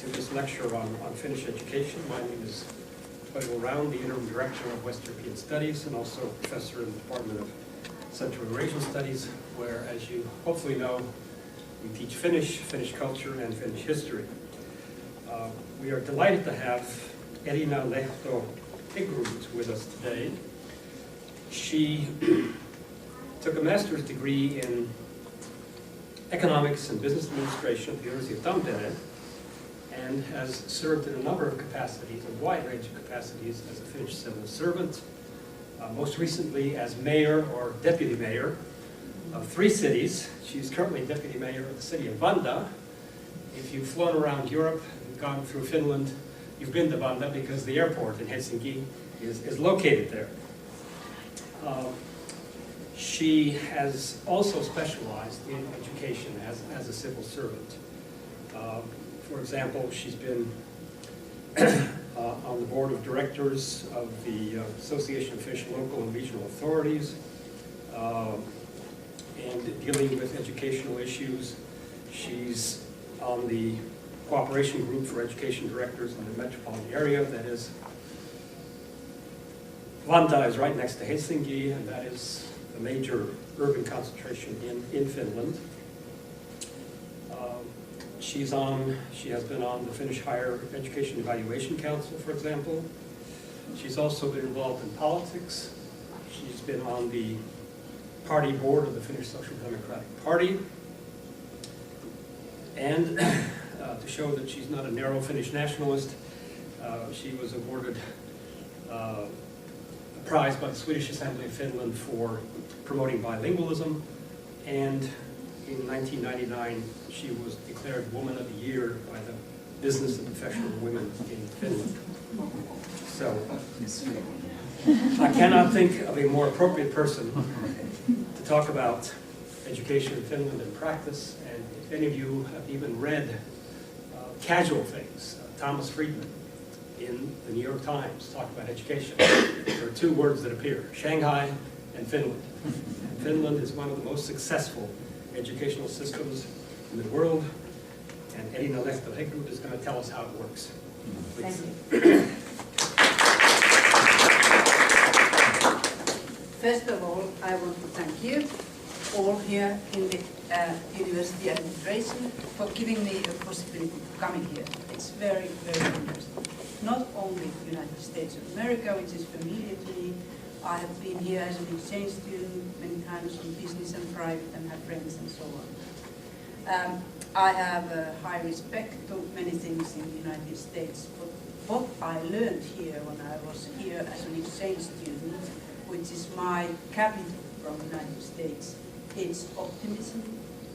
to this lecture on Finnish education. My name is Toivo Raun, the Interim Director of West European Studies and also a professor in the Department of Central Eurasian Studies, where, as you hopefully know, we teach Finnish, Finnish culture, and Finnish history. We are delighted to have Elina Lehto-Häggroth with us today. She took a master's degree in economics and business administration at the University of Tampere and has served in a number of capacities, a wide range of capacities, as a Finnish civil servant, most recently as mayor or deputy mayor of 3 cities. She's currently deputy mayor of the city of Vanda. If you've flown around Europe and gone through Finland, you've been to Vanda because the airport in Helsinki is located there. She has also specialized in education as a civil servant. For example, she's been on the board of directors of the Association of Finnish Local and Regional Authorities, and dealing with educational issues. She's on the cooperation group for education directors in the metropolitan area. That is, Vantaa is right next to Helsinki, and that is a major urban concentration in Finland. She has been on the Finnish Higher Education Evaluation Council, for example. She's also been involved in politics. She's been on the party board of the Finnish Social Democratic Party. And to show that she's not a narrow Finnish nationalist, she was awarded a prize by the Swedish Assembly of Finland for promoting bilingualism, and in 1999 she was declared Woman of the Year by the Business and Professional Women in Finland. So I cannot think of a more appropriate person to talk about education in Finland and practice. And if any of you have even read casual things, Thomas Friedman in the New York Times talked about education, there are 2 words that appear: Shanghai and Finland. And Finland is one of the most successful educational systems in the world, and Elina Lehto-Häggroth is going to tell us how it works. Please. Thank you. First of all, I want to thank you all here in the University Administration for giving me a possibility to come here. It's very, very interesting. Not only the United States of America, which is familiar to me. I have been here as an exchange student many times on business and private and have friends and so on. I have a high respect to many things in the United States, but what I learned here when I was here as an exchange student, which is my capital from the United States, it's optimism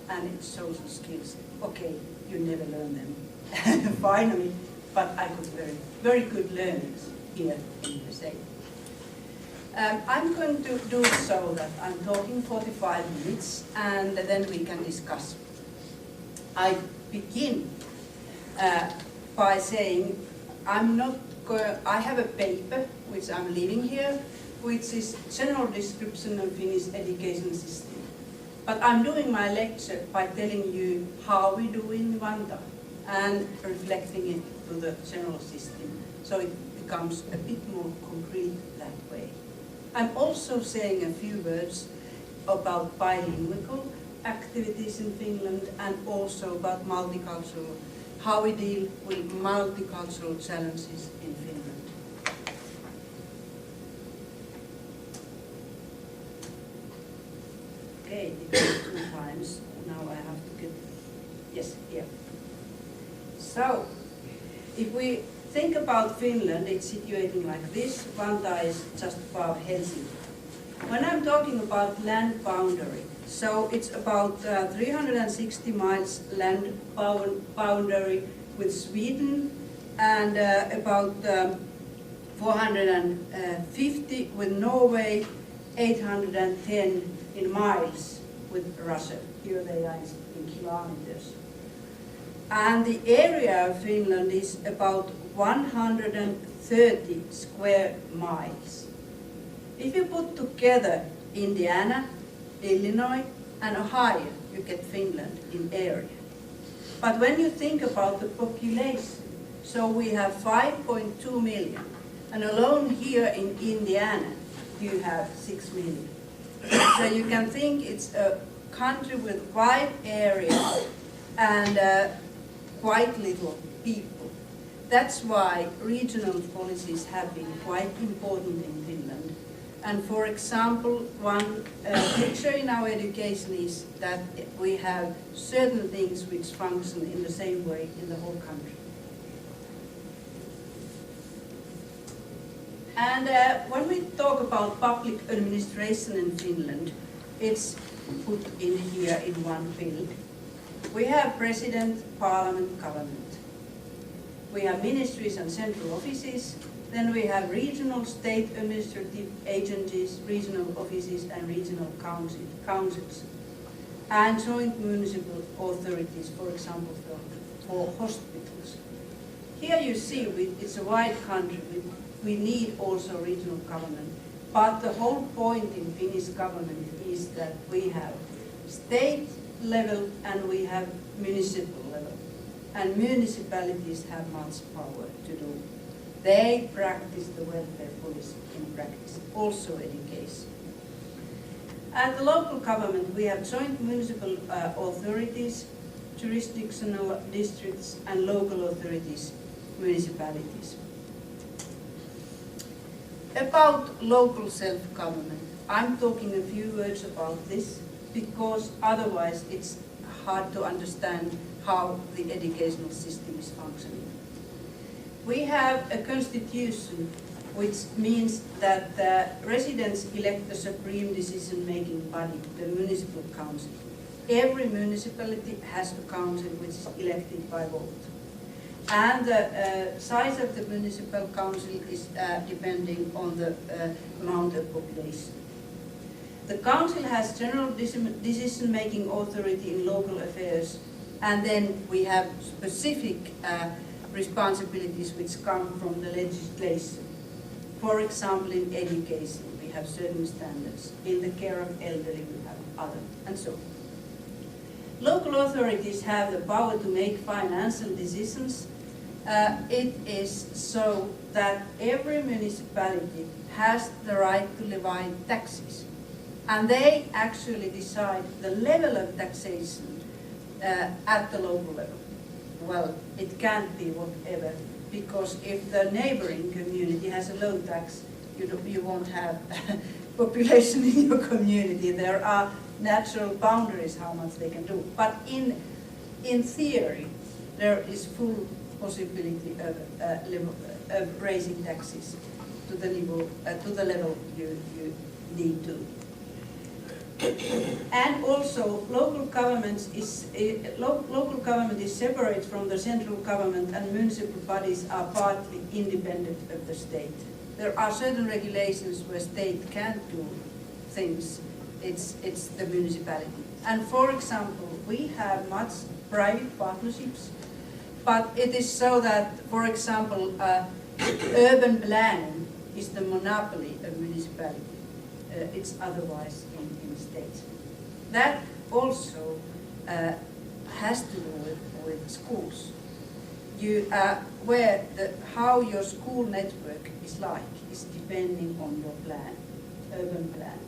and it's social skills. Okay, you never learn them finally, but I got very good learnings here in the States. I'm going to do so that I'm talking 45 minutes and then we can discuss. I begin by saying I have a paper which I'm leaving here, which is General Description of Finnish Education System. But I'm doing my lecture by telling you how we do in Vantaa and reflecting it to the general system, so it becomes a bit more concrete that way. I'm also saying a few words about bilingual activities in Finland and also about multicultural, how we deal with multicultural challenges in Finland. Okay, it was 2 times. Now I have to get, yes, here. So, if we think about Finland, it's situating like this. Vantaa is just above Helsinki. When I'm talking about land boundary, so it's about 360 miles land boundary with Sweden and about 450 with Norway, 810 in miles with Russia. Here they are in kilometers. And the area of Finland is about 130 square miles. If you put together Indiana, Illinois, and Ohio, you get Finland in area. But when you think about the population, so we have 5.2 million, and alone here in Indiana, you have 6 million. So you can think it's a country with wide area and quite little people. That's why regional policies have been quite important in Finland. And for example, one picture in our education is that we have certain things which function in the same way in the whole country. And when we talk about public administration in Finland, it's put in here in one field. We have president, parliament, government. We have ministries and central offices. Then we have regional state administrative agencies, regional offices and regional councils. And joint municipal authorities, for example, for hospitals. Here you see it's a wide country. We need also regional government. But the whole point in Finnish government is that we have state level and we have municipal level. And municipalities have much power to do. They practice the welfare policy in practice, also education. At the local government, we have joint municipal authorities, jurisdictional districts, and local authorities, municipalities. About local self-government, I'm talking a few words about this because otherwise it's hard to understand how the educational system is functioning. We have a constitution which means that the residents elect the supreme decision-making body, the municipal council. Every municipality has a council which is elected by vote. And the size of the municipal council is depending on the amount of population. The council has general decision-making authority in local affairs, and then we have specific responsibilities which come from the legislation. For example, in education, we have certain standards. In the care of elderly, we have other, and so on. Local authorities have the power to make financial decisions. It is so that every municipality has the right to levy taxes. And they actually decide the level of taxation at the local level. Well, it can't be whatever, because if the neighboring community has a low tax, you won't have population in your community. There are natural boundaries how much they can do. But in theory, there is full possibility of raising taxes to the level you need to. And also, local government is separate from the central government, and municipal bodies are partly independent of the state. There are certain regulations where state can't do things. It's the municipality. And for example, we have much private partnerships, but it is so that, for example, urban planning is the monopoly of municipality. It's otherwise in states. That also has to do with schools. How your school network is like is depending on your plan, urban plan.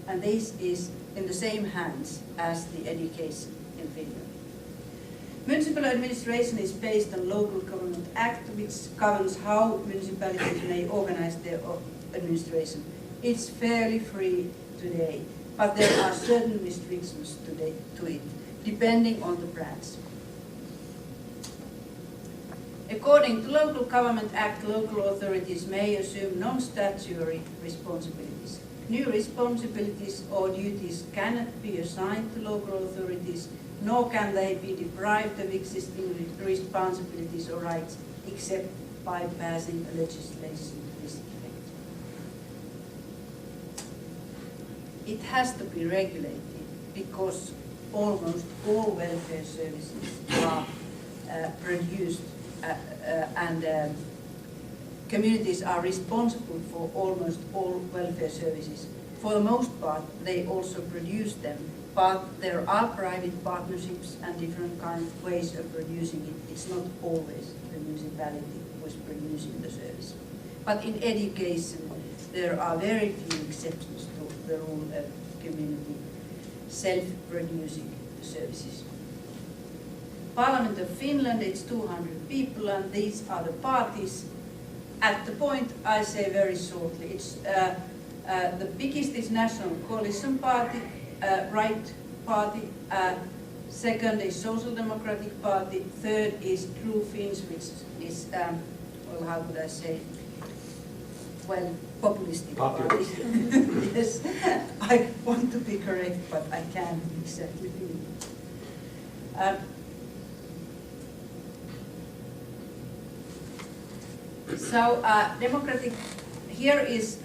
And this is in the same hands as the education in Finland. Municipal administration is based on Local Government Act, which governs how municipalities may organize their administration. It's fairly free today, but there are certain restrictions to it, depending on the branch. According to Local Government Act, local authorities may assume non-statutory responsibilities. New responsibilities or duties cannot be assigned to local authorities, nor can they be deprived of existing responsibilities or rights, except by passing a legislation to this effect. It has to be regulated because almost all welfare services are produced and communities are responsible for almost all welfare services. For the most part, they also produce them but there are private partnerships and different kind of ways of producing it. It's not always the municipality who is producing the service. But in education, there are very few exceptions to the rule of community self-producing the services. Parliament of Finland, it's 200 people, and these are the parties. At the point, I say very shortly, it's the biggest is National Coalition Party, Right Party, second is Social Democratic Party, third is True Finns, which is, well, how could I say, well, populistic party. Yes, I want to be correct, but I can't exactly be. So democratic, here is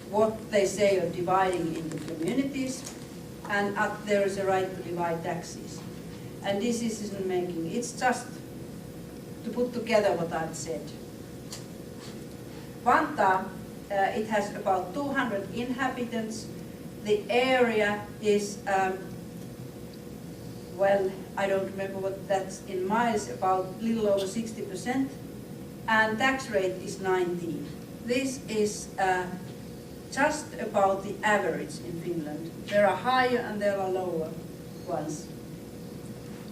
what they say of dividing into communities, and there is a right to divide taxes. And this isn't making, it's just to put together what I've said. Vantaa, it has about 200 inhabitants. The area is, well, I don't remember what that's in miles, about a little over 60%. And tax rate is 19. This is just about the average in Finland. There are higher and there are lower ones.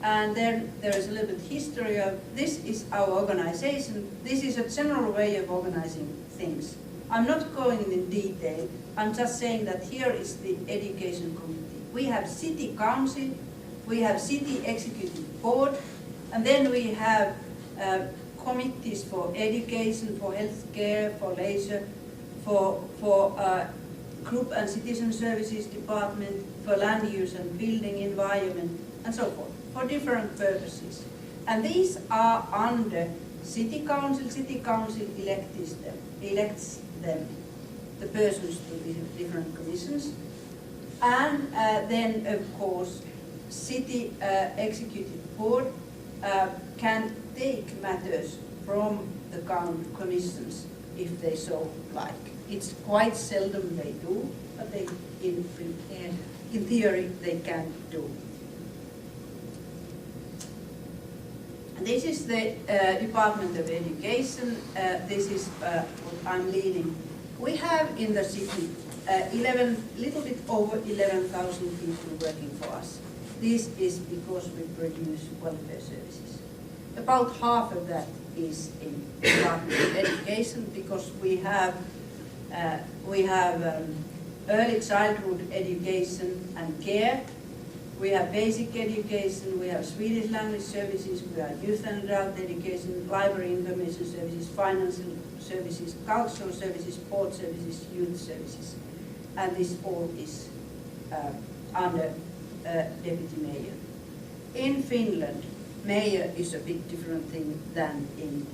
And then there is a little bit history of, this is our organization. This is a general way of organizing things. I'm not going in detail. I'm just saying that here is the education committee. We have city council, we have city executive board, and then we have committees for education, for healthcare, for leisure, for group and citizen services department, for land use and building environment, and so forth, for different purposes. And these are under city council elects them, the persons to the different commissions. And then, of course, city executive board can take matters from the commissions if they so like. It's quite seldom they do, but they, in theory they can do. And this is the Department of Education. This is what I'm leading. We have in the city little bit over 11,000 people working for us. This is because we produce welfare services. About half of that is in Department of Education, because we have early childhood education and care. We have basic education, we have Swedish language services, we have youth and adult education, library information services, financial services, cultural services, sport services, youth services. And this all is under deputy mayor. In Finland, mayor is a bit different thing than in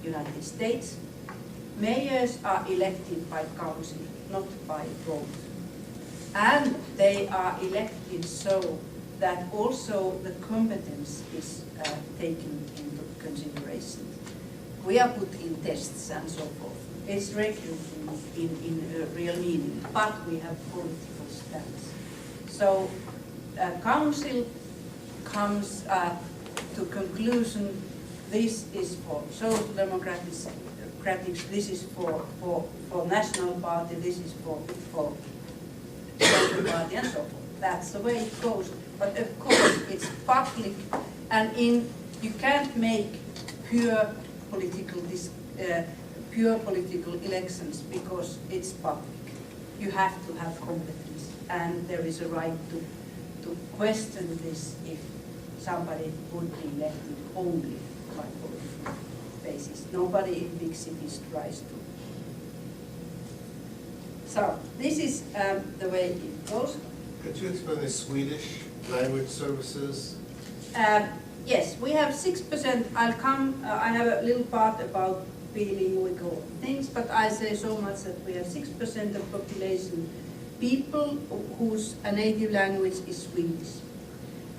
United States. Mayors are elected by council, not by vote. And they are elected so that also the competence is taken into consideration. We are put in tests and so forth. It's recruiting in a real meaning, but we have political stance. So council comes to conclusion, this is for social democrats, this is for national party, this is for social party, and so forth. That's the way it goes. But of course it's public, and you can't make pure political elections because it's public. You have to have competence, and there is a right to question this if somebody would be elected only by political basis. Nobody in big cities tries to. So this is the way it goes. Could you explain the Swedish language services? Yes, we have 6%. I have a little part about bilingual things, but I say so much that we have 6% of population people whose native language is Swedish.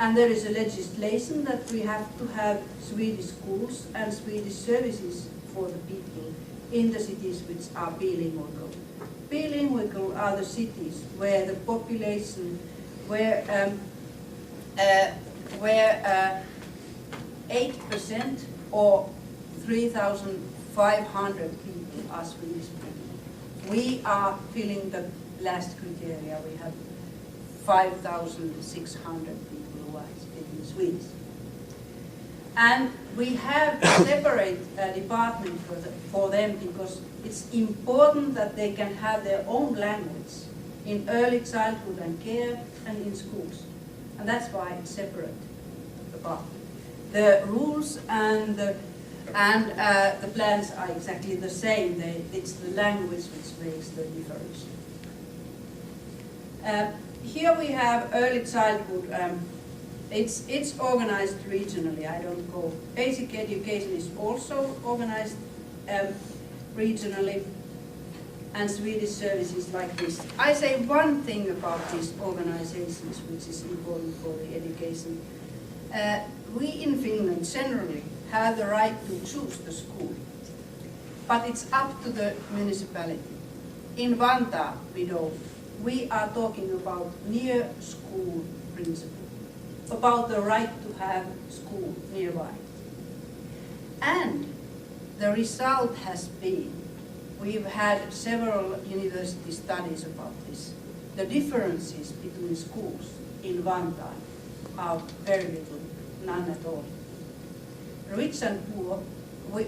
And there is a legislation that we have to have Swedish schools and Swedish services for the people in the cities which are bilingual. bilingual are the cities where the population, where 8% or 3,500 people are Swedish speaking. We are filling the last criteria. We have 5,600 people who are speaking Swedish. And we have a separate department for them because it's important that they can have their own language in early childhood and care and in schools. And that's why it's separate department. The rules and the plans are exactly the same. It's the language which makes the difference. Here we have early childhood. It's organized regionally. I don't go. Basic education is also organized regionally, and Swedish services like this. I say one thing about these organizations which is important for the education. We in Finland generally have the right to choose the school, but it's up to the municipality. In Vantaa we don't. We are talking about near school principle, about the right to have school nearby. And the result has been, we've had several university studies about this. The differences between schools in Vantaa are very little, none at all. Rich and poor,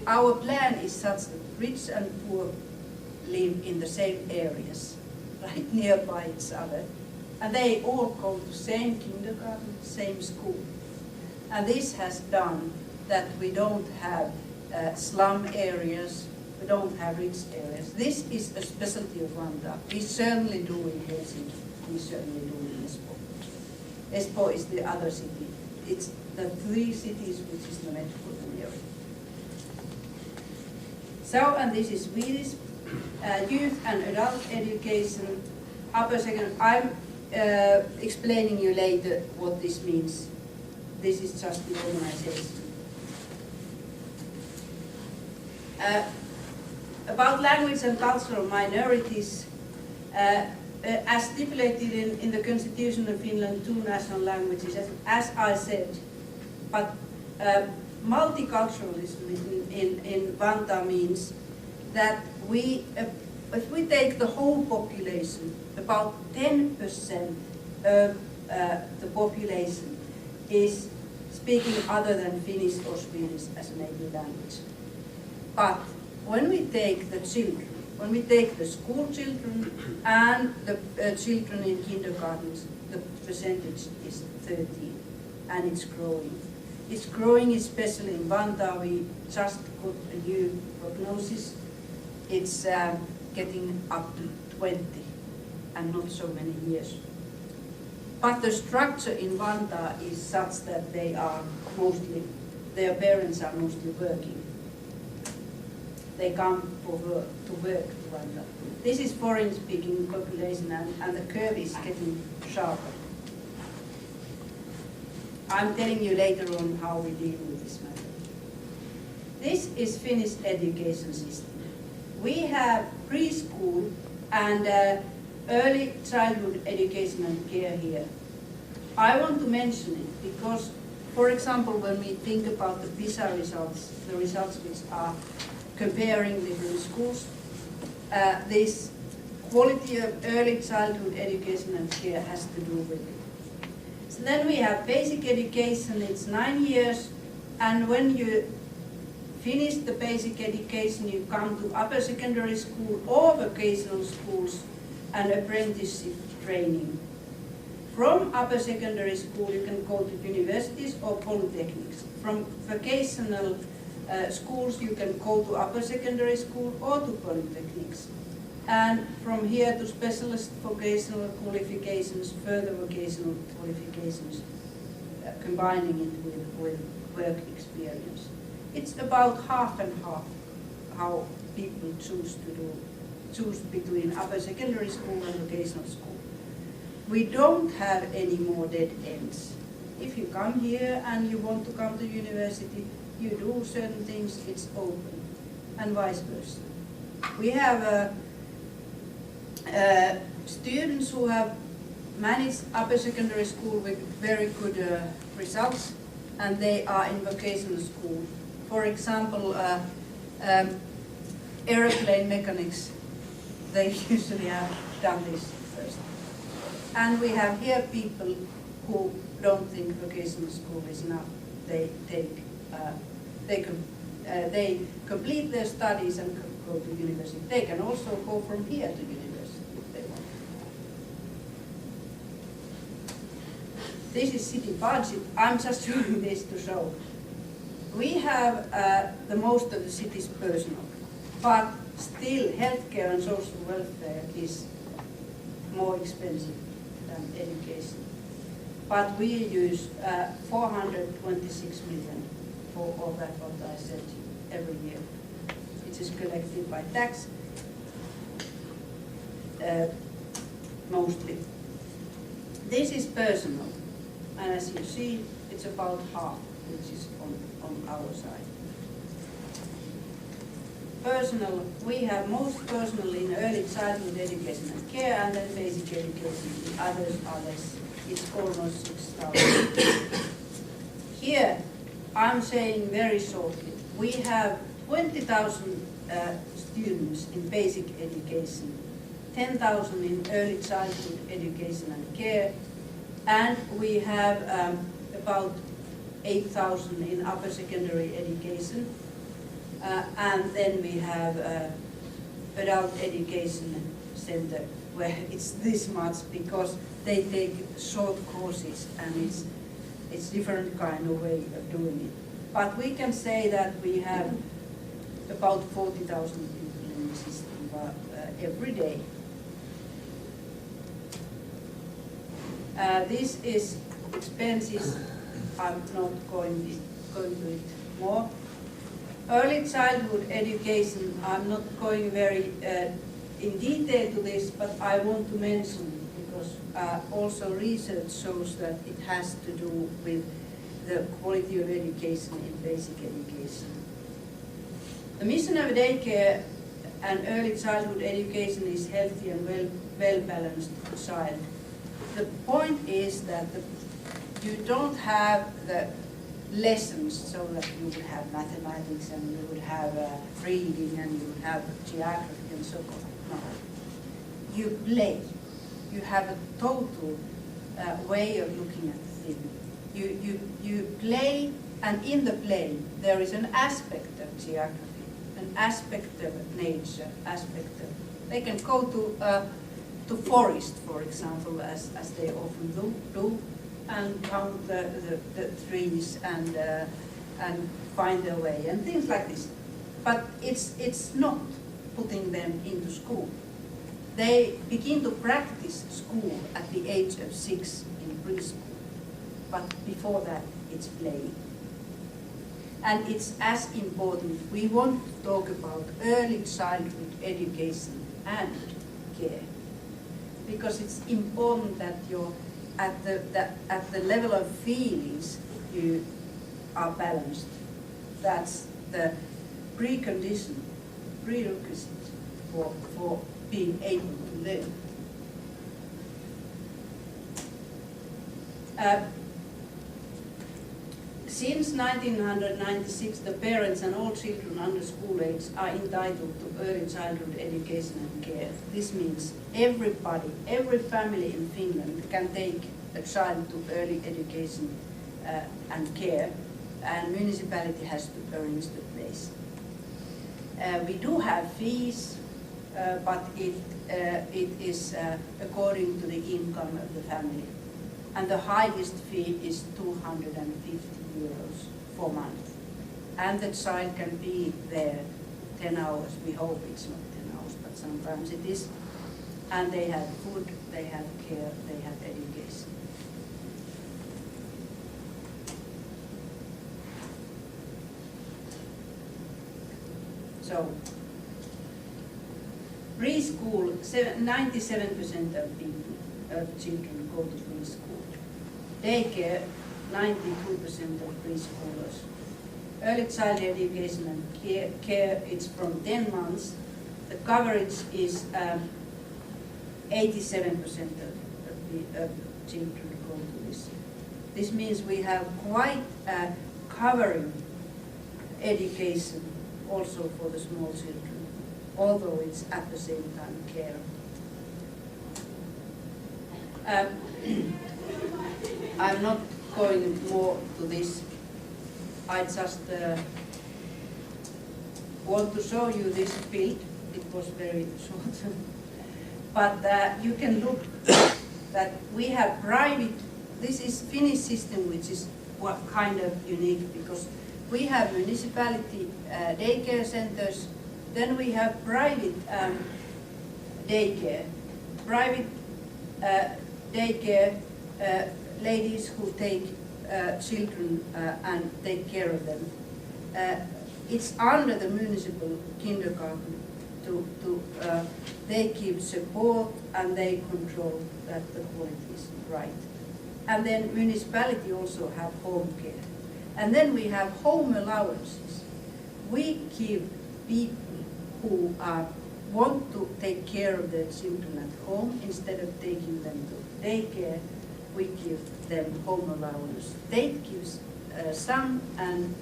our plan is such that rich and poor live in the same areas, right nearby each other. And they all go to same kindergarten, same school. And this has done that we don't have slum areas, we don't have rich areas. This is a specialty of Vantaa. We certainly do in Helsinki, we certainly do in Espoo. Espoo is the other city. It's the three cities which is the metropolitan area. So, and this is Swedish youth and adult education, upper second. I'm explaining you later what this means. This is just the organization. About language and cultural minorities, as stipulated in the Constitution of Finland, 2 national languages, as I said, but multiculturalism in Vantaa means that if we take the whole population, about 10% of the population is speaking other than Finnish or Swedish as a native language. But when we take the children, when we take the school children and the children in kindergartens, the percentage is 13, and it's growing. It's growing especially in Vantaa. We just got a new prognosis. It's getting up to 20, and not so many years. But the structure in Vantaa is such that they are mostly, their parents are mostly working. They come to work to Vantaa. This is foreign-speaking population, and the curve is getting sharper. I'm telling you later on how we deal with this matter. This is Finnish education system. We have preschool and early childhood education and care here. I want to mention it because, for example, when we think about the PISA results, the results which are comparing different schools, this quality of early childhood education and care has to do with it. So then we have basic education, it's 9 years, and when you finish the basic education, you come to upper secondary school or vocational schools and apprenticeship training. From upper secondary school, you can go to universities or polytechnics. From vocational schools, you can go to upper secondary school or to polytechnics. And from here to specialist vocational qualifications, further vocational qualifications, combining it with work experience. It's about half and half how people choose between upper secondary school and vocational school. We don't have any more dead ends. If you come here and you want to come to university, you do certain things, it's open, and vice versa. We have Students who have managed upper secondary school with very good results, and they are in vocational school. For example, airplane mechanics, they usually have done this first. And we have here people who don't think vocational school is enough. They complete their studies and go to university. They can also go from here to university if they want. This is city budget. I'm just showing this to show. We have the most of the city's personnel, but still healthcare and social welfare is more expensive than education. But we use 426 million for all that what I said every year. It is collected by tax mostly. This is personal, and as you see, it's about half, which is on our side. Personal, we have most personal in early childhood education and care, and then basic education. The others are less. It's almost 6,000. Here, I'm saying very shortly, we have 20,000 students in basic education, 10,000 in early childhood education and care, and we have about 8,000 in upper secondary education, and then we have adult education center where it's this much because they take short courses and it's different kind of way of doing it. But we can say that we have about 40,000 people in the system every day. This is expenses. I'm not going to it more. Early childhood education, I'm not going very in detail to this, but I want to mention because also research shows that it has to do with the quality of education in basic education. The mission of daycare and early childhood education is healthy and well-balanced child. The point is that you don't have the lessons so that you would have mathematics and you would have reading and you would have geography and so on. No. You play. You have a total way of looking at the thing. You play, and in the play there is an aspect of geography, an aspect of nature, aspect of. They can go to forest, for example, as they often do, and count the trees and find their way and things like this. But it's not putting them into school. They begin to practice school at the age of 6 in preschool, but before that it's playing. And it's as important. We want to talk about early childhood education and care, because it's important that you're at the level of feelings you are balanced. That's the prerequisite for being able to learn. Since 1996, the parents and all children under school age are entitled to early childhood education and care. This means everybody, every family in Finland can take a child to early education and care, and municipality has to arrange the place. We do have fees, but it is according to the income of the family. And the highest fee is 250 euros per month. And the child can be there 10 hours. We hope it's not 10 hours, but sometimes it is. And they have food, they have care, they have education. So, preschool, 97% of people, of children go to preschool. Daycare, 92% of preschoolers. Early child education and care, it's from 10 months. The coverage is 87% of the children go to this. This means we have quite a covering education also for the small children, although it's at the same time care. I'm not going more to this. I just want to show you this build. It was very short. But you can look that we have private, this is Finnish system, which is what kind of unique, because we have municipality daycare centers, then we have private daycare. Private daycare ladies who take children and take care of them. It's under the municipal kindergarten. They give support and they control that the quality is right. And then municipality also have home care. And then we have home allowances. We give people who want to take care of their children at home, instead of taking them to daycare, we give them home allowance. State gives some and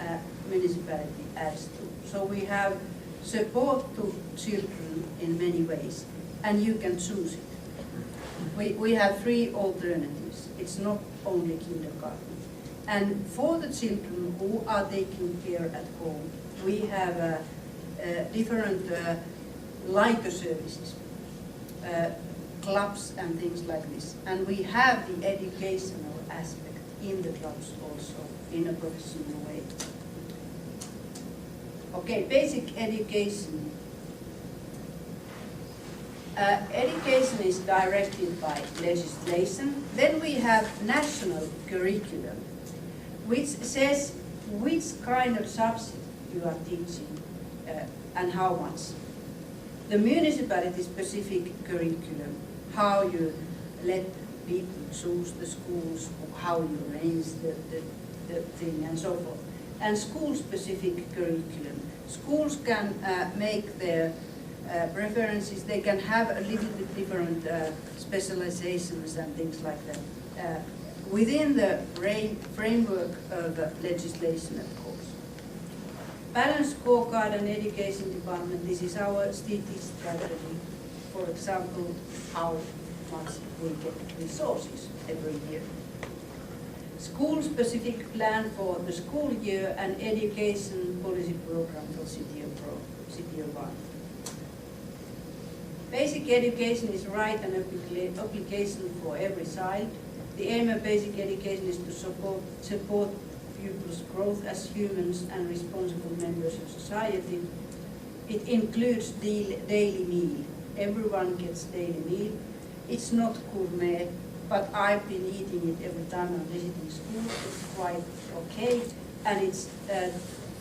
municipality adds to. So we have support to children in many ways, and you can choose it. We have 3 alternatives. It's not only kindergarten. And for the children who are taking care at home, we have different lighter services, clubs and things like this. And we have the educational aspect in the clubs also in a professional way. Okay, basic education. Education is directed by legislation. Then we have national curriculum, which says which kind of subject you are teaching and how much. The municipality specific curriculum, how you let people choose the schools, how you arrange the thing and so forth. And school-specific curriculum. Schools can make their preferences, they can have a little bit different specializations and things like that within the framework of the legislation, of course. Balanced scorecard and education department, this is our stated strategy. For example, how much we get resources every year. School-specific plan for the school year and education policy program for City of Vaasa. Basic education is right and obligation for every child. The aim of basic education is to support pupils' growth as humans and responsible members of society. It includes daily meal. Everyone gets daily meal. It's not gourmet, but I've been eating it every time I'm visiting school. It's quite okay, and it's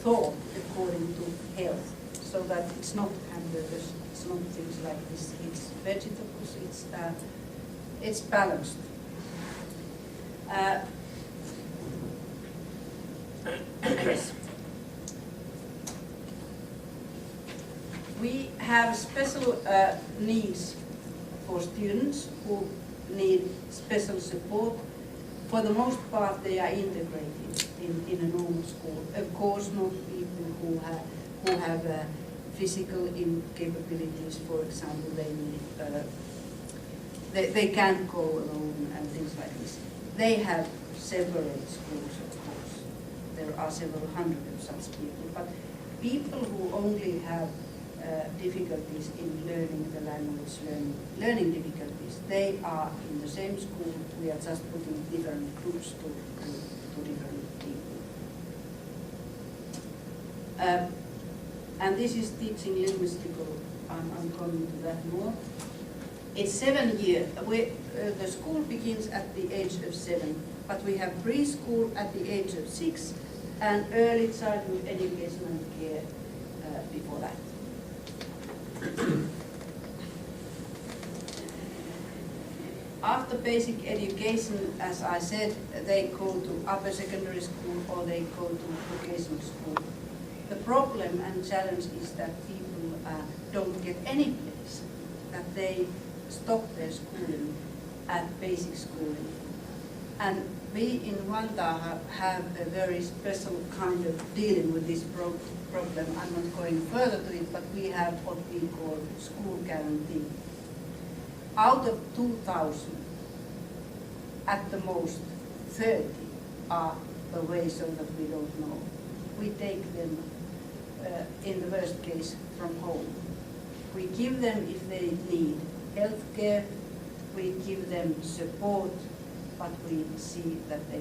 thought according to health, so that it's not hamburgers, it's not things like this. It's vegetables. It's balanced. Yes. We have special needs for students who need special support. For the most part, they are integrated in a normal school. Of course, not people who have physical incapabilities. For example, they need they can't go alone and things like this. They have separate schools, of course. There are several hundred of such people, but people who only have difficulties in learning the language, learning difficulties, they are in the same school. We are just putting different groups to different people. And this is teaching linguistical. I'm coming to that more. It's 7 years. The school begins at the age of 7, but we have preschool at the age of 6 and early childhood education and care before that. After basic education, as I said, they go to upper secondary school or they go to vocational school. The problem and challenge is that people don't get any place, that they stop their schooling at basic schooling. And we in Vantaa have a very special kind of dealing with this problem. I'm not going further to it, but we have what we call school guarantee. Out of 2,000, at the most 30 are away so that we don't know. We take them, in the worst case, from home. We give them if they need health care, we give them support, but we see that they